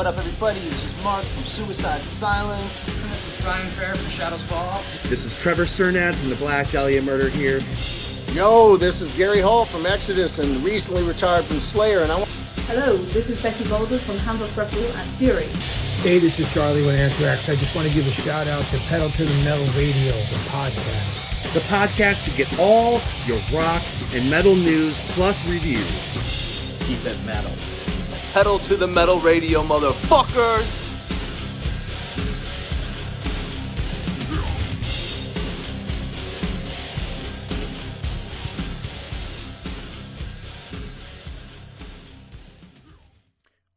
What up, everybody? This is Mark from Suicide Silence. And this is Brian Fair from Shadows Fall. This is Trevor Sternad from the Black Dahlia Murder here. Yo, this is Gary Hall from Exodus and recently retired from Slayer. And Hello, this is Becky Boulder from Hamburg Rebel and Fury. Hey, this is Charlie with Anthrax. I just want to give a shout out to Pedal to the Metal Radio, the podcast. The podcast to get all your rock and metal news plus reviews. Keep it metal. Pedal to the Metal Radio, motherfuckers!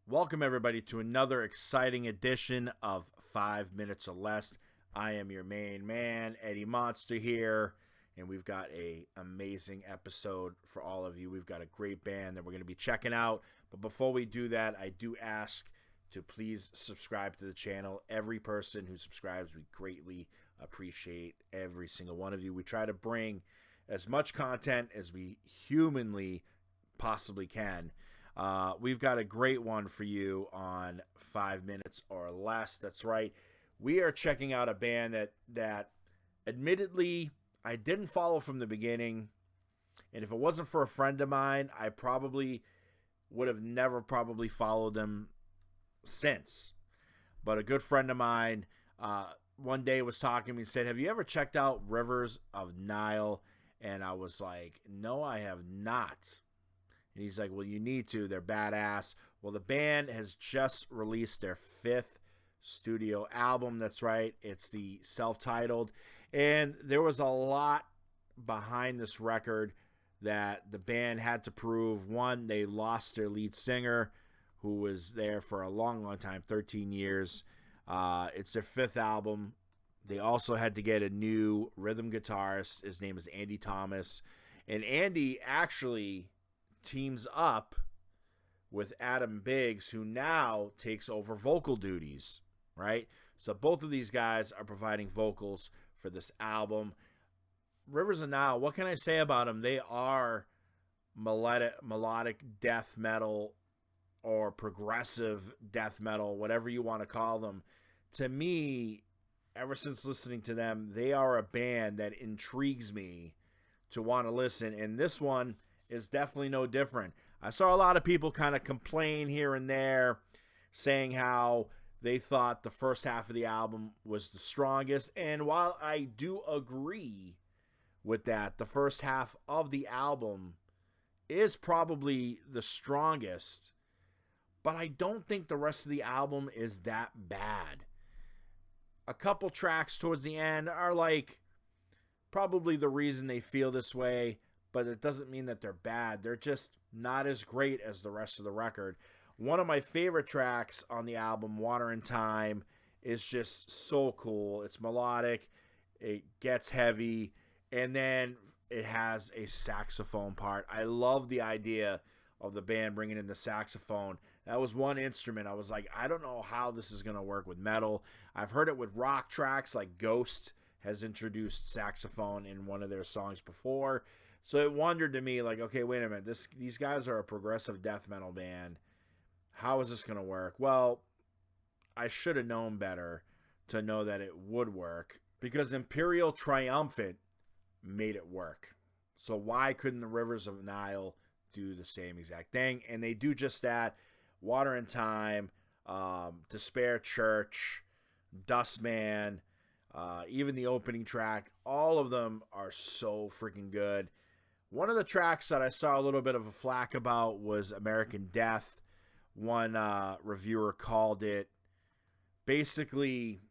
Welcome, everybody, to another exciting edition of 5 Minutes or Less. I am your main man, Eddie Monster here, and we've got an amazing episode for all of you. We've got a great band that we're going to be checking out. But before we do that, I do ask to please subscribe to the channel. Every person who subscribes, we greatly appreciate every single one of you. We try to bring as much content as we humanly possibly can. We've got a great one for you on 5 Minutes or Less. That's right. We are checking out a band that admittedly I didn't follow from the beginning. And if it wasn't for a friend of mine, I probably would have never probably followed them since. But a good friend of mine one day was talking to me and said, "Have you ever checked out Rivers of Nihil?" And I was like, "No, I have not." And he's like, "Well, you need to. They're badass." Well, the band has just released their 5th studio album. That's right. It's the self-titled. And there was a lot behind this record that the band had to prove. One, they lost their lead singer, who was there for a long, long time, 13 years. It's their 5th album. They also had to get a new rhythm guitarist. His name is Andy Thomas. And Andy actually teams up with Adam Biggs, who now takes over vocal duties, right? So both of these guys are providing vocals for this album. Rivers of Nihil, what can I say about them? They are melodic death metal or progressive death metal, whatever you want to call them. To me, ever since listening to them, they are a band that intrigues me to want to listen. And this one is definitely no different. I saw a lot of people kind of complain here and there, saying how they thought the first half of the album was the strongest. And while I do agree with that, the first half of the album is probably the strongest, but I don't think the rest of the album is that bad. A couple tracks towards the end are like probably the reason they feel this way, but it doesn't mean that they're bad. They're just not as great as the rest of the record. One of my favorite tracks on the album, Water and Time, is just so cool. It's melodic, it gets heavy, and then it has a saxophone part. I love the idea of the band bringing in the saxophone. That was one instrument. I was like, I don't know how this is going to work with metal. I've heard it with rock tracks, like Ghost has introduced saxophone in one of their songs before. So it wondered to me, like, okay, wait a minute. These guys are a progressive death metal band. How is this going to work? Well, I should have known better to know that it would work, because Imperial Triumphant made it work. So why couldn't the Rivers of Nihil do the same exact thing? And they do just that. Water and Time, Despair Church, Dustman, even the opening track, all of them are so freaking good. One of the tracks that I saw a little bit of a flack about was American Death. One reviewer called it basically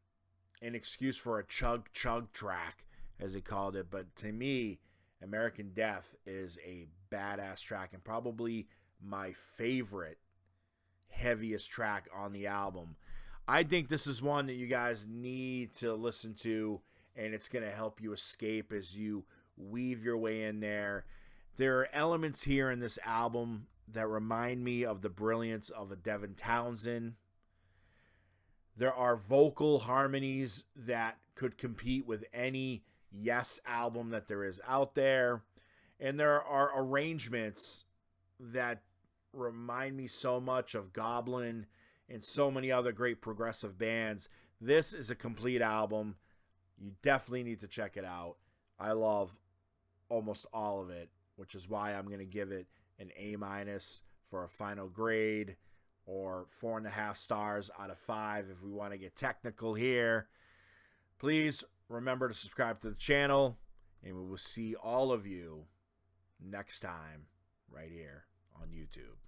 an excuse for a chug track, as he called it. But to me, American Death is a badass track and probably my favorite, heaviest track on the album. I think this is one that you guys need to listen to, and it's going to help you escape as you weave your way in there. There are elements here in this album that remind me of the brilliance of a Devin Townsend. There are vocal harmonies that could compete with any Yes album that there is out there. And there are arrangements that remind me so much of Goblin and so many other great progressive bands. This is a complete album. You definitely need to check it out. I love almost all of it, which is why I'm going to give it an A- for a final grade, or 4.5 stars out of 5 if we want to get technical here. Please remember to subscribe to the channel, and we will see all of you next time right here on YouTube.